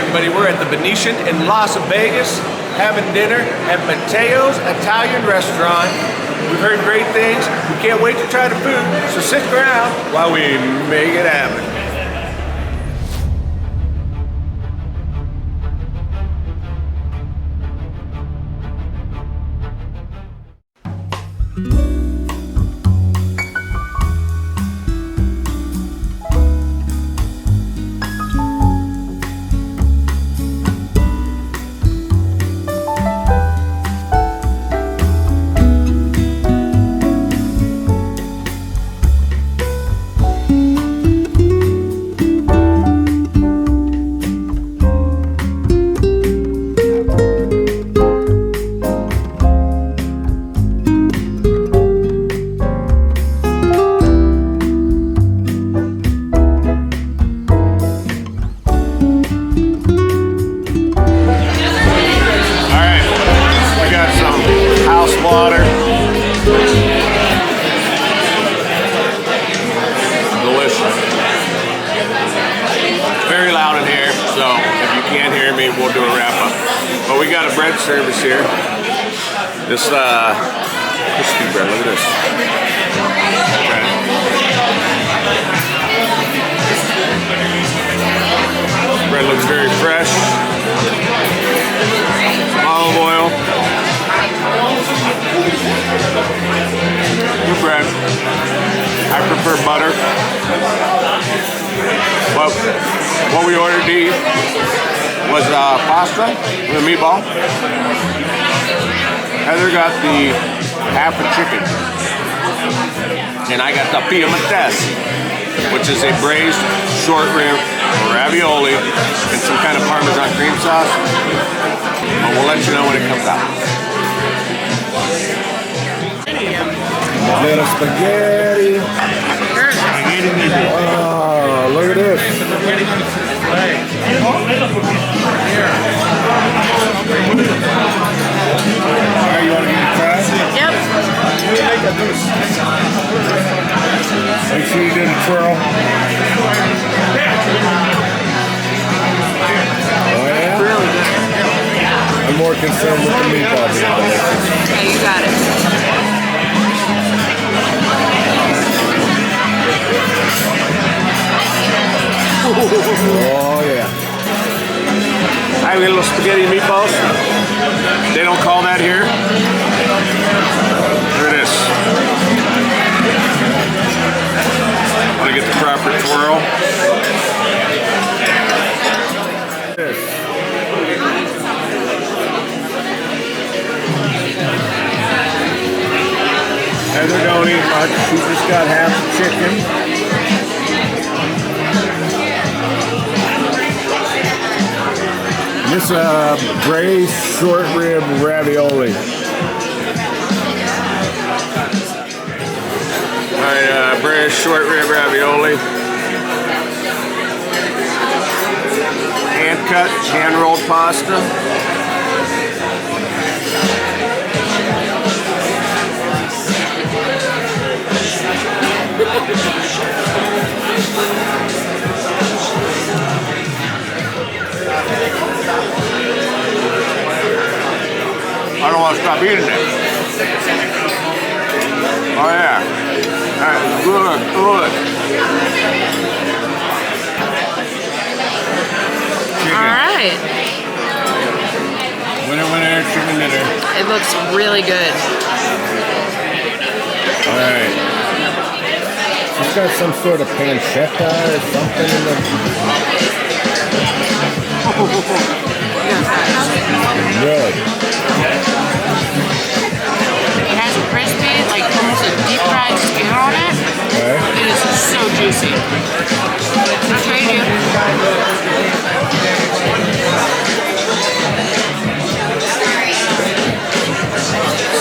everybody. We're at the Venetian in Las Vegas having dinner at Matteo's Italian restaurant. We've heard great things. We can't wait to try the food, so stick around while we make it happen. Water. Delicious. It's very loud in here, so if you can't hear me, we'll do a wrap up. But we got a bread service here. This crispy bread, look at this. Okay. Bread looks very fresh. Some olive oil. Good bread. I prefer butter. But what we ordered to eat was pasta with a meatball. Heather got the half a chicken. And I got the piemontese, which is a braised short rib ravioli and some kind of Parmesan cream sauce. But we'll let you know when it comes out. Little spaghetti. Oh, look at this. Alright, you want to give it a try? Yep. Make sure you do the twirl. Oh yeah? Really good. I'm more concerned with the meatball being delicious. Okay, you got it. Oh yeah. I have little spaghetti and meatballs. They don't call that here. There it is. Want to get the proper twirl. Heather don't eat much. She just got half the chicken. This braised short rib ravioli. Alright, braised short rib ravioli. Hand cut, hand rolled pasta. I don't want to stop eating it. Oh yeah. That's good, good. Chicken. Alright. Winner, winner, chicken dinner. It looks really good. Alright. She's got some sort of pancetta or something in the... Really? It has a crispy, like almost a deep fried skin on it. Okay. It is so juicy. I'll trade you.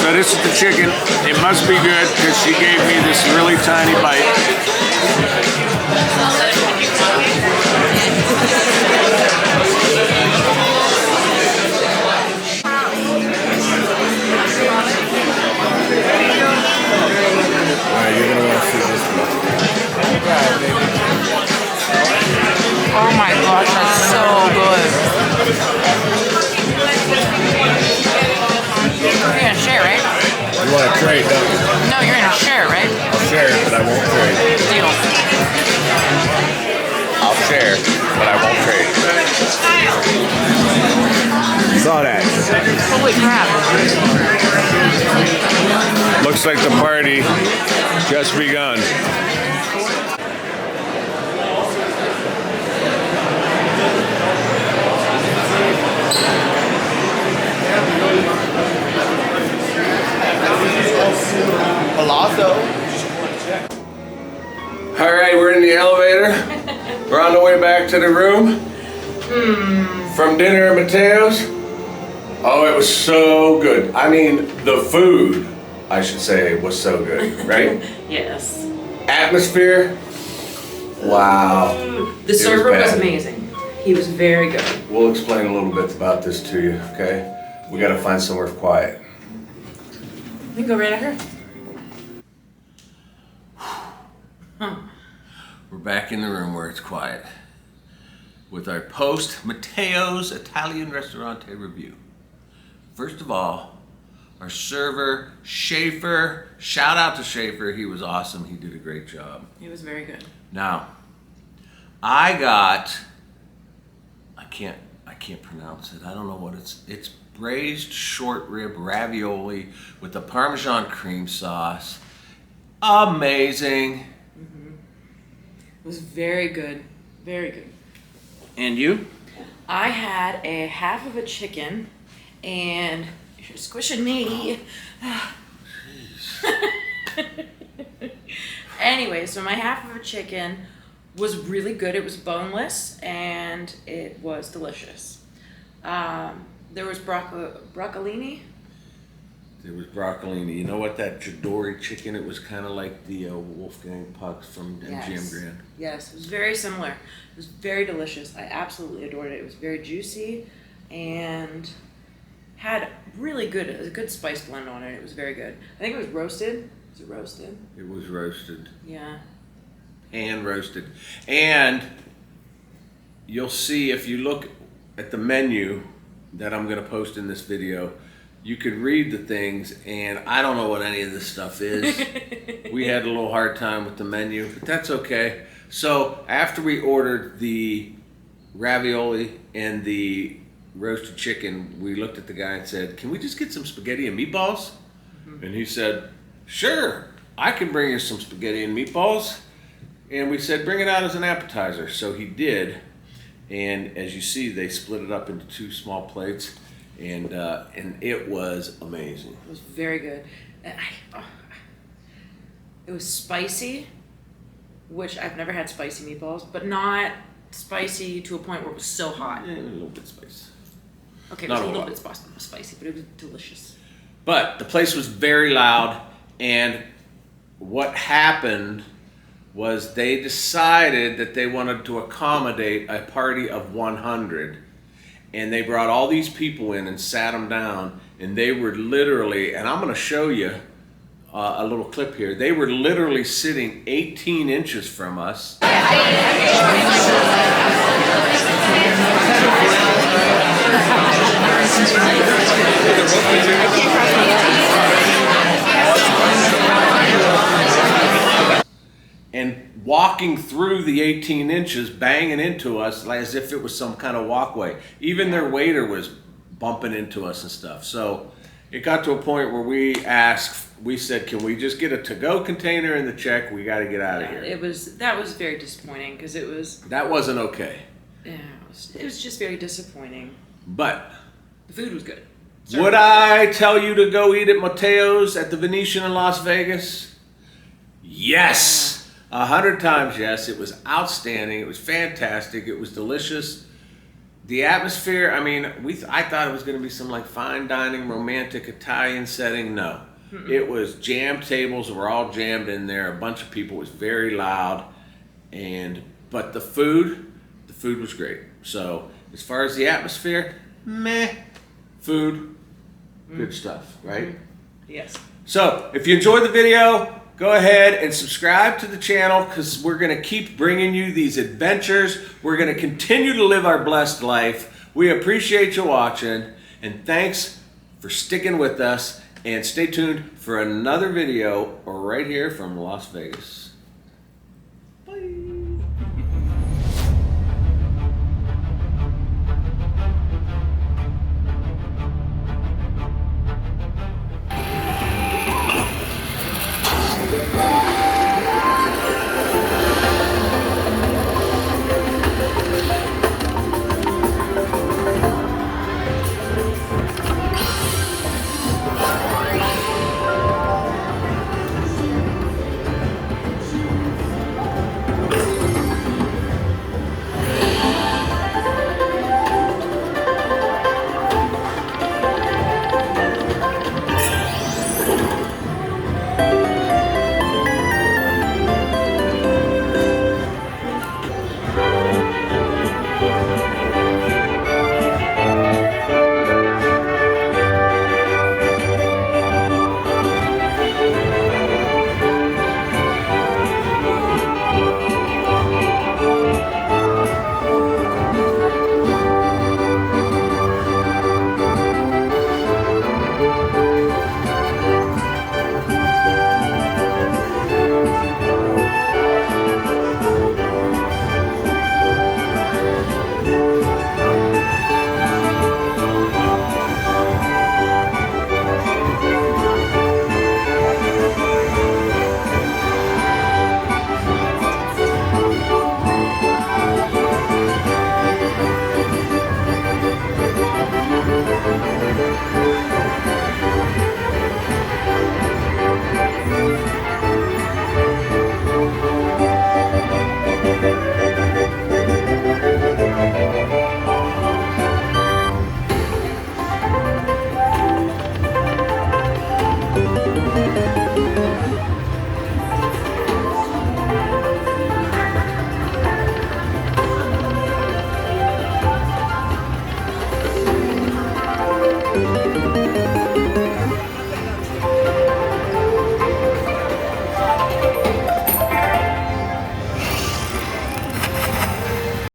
So this is the chicken. It must be good because she gave me this really tiny bite. Alright, you're gonna want to see this one. Oh my gosh, that's so good. You're gonna share, right? You want to trade, don't you? No, you're gonna share, right? I'll share it, but I won't trade. Deal. I'll share, but I won't trade. Saw that. Holy crap. Looks like the party just begun. All right, we're in the elevator. We're on the way back to the room from dinner at Mateo's. Oh, it was so good. I mean, the food, I should say, was so good, right? Yes. Atmosphere, wow. The server was amazing. He was very good. We'll explain a little bit about this to you, okay? We gotta find somewhere quiet. We can go right at her. We're back in the room where it's quiet with our post Matteo's Italian Restaurante review. First of all, our server, Schaefer, shout out to Schaefer, he was awesome, he did a great job. He was very good. Now, I can't pronounce it, I don't know what it's braised short rib ravioli with the Parmesan cream sauce. Amazing. It was very good. Very good. And you? I had a half of a chicken and you're squishing me. Anyway, so my half of a chicken was really good. It was boneless and it was delicious. There was broccolini. There was broccolini. You know what? That Chidori chicken, it was kind of like the Wolfgang Pucks from MGM Grand. Yes, it was very similar. It was very delicious. I absolutely adored it. It was very juicy and had a good spice blend on it. It was very good. I think it was roasted. Was it roasted? It was roasted. Yeah. Hand roasted. And you'll see if you look at the menu that I'm going to post in this video, you could read the things, and I don't know what any of this stuff is. We had a little hard time with the menu, but that's okay. So after we ordered the ravioli and the roasted chicken, we looked at the guy and said, "Can we just get some spaghetti and meatballs?" And he said, "Sure, I can bring you some spaghetti and meatballs." And we said, "Bring it out as an appetizer." So he did. And as you see, they split it up into 2 small plates. And it was amazing. It was very good. It was spicy, which I've never had spicy meatballs, but not spicy to a point where it was so hot. Yeah, a little bit spicy. Okay, it was a little bit spicy, but it was delicious. But the place was very loud, and what happened was they decided that they wanted to accommodate a party of 100. And they brought all these people in and sat them down, and they were literally, and I'm going to show you a little clip here, they were literally sitting 18 inches from us. And walking through the 18 inches, banging into us as if it was some kind of walkway. Even their waiter was bumping into us and stuff. So it got to a point where we said, "Can we just get a to-go container in the check? We got to get out of here." That was very disappointing because it was. That wasn't okay. Yeah, it was just very disappointing. But the food was good. Would I tell you to go eat at Mateo's at the Venetian in Las Vegas? Yes. 100 times yes. It was outstanding. It was fantastic. It was delicious. The atmosphere, I mean, I thought it was going to be some like fine dining, romantic Italian setting. No. It was jam tables. Were all jammed in there. A bunch of people. It was very loud. But the food was great. So as far as the atmosphere, meh. Food, good stuff, right? Yes. So if you enjoyed the video, go ahead and subscribe to the channel because we're going to keep bringing you these adventures. We're going to continue to live our blessed life. We appreciate you watching, and thanks for sticking with us. And stay tuned for another video right here from Las Vegas.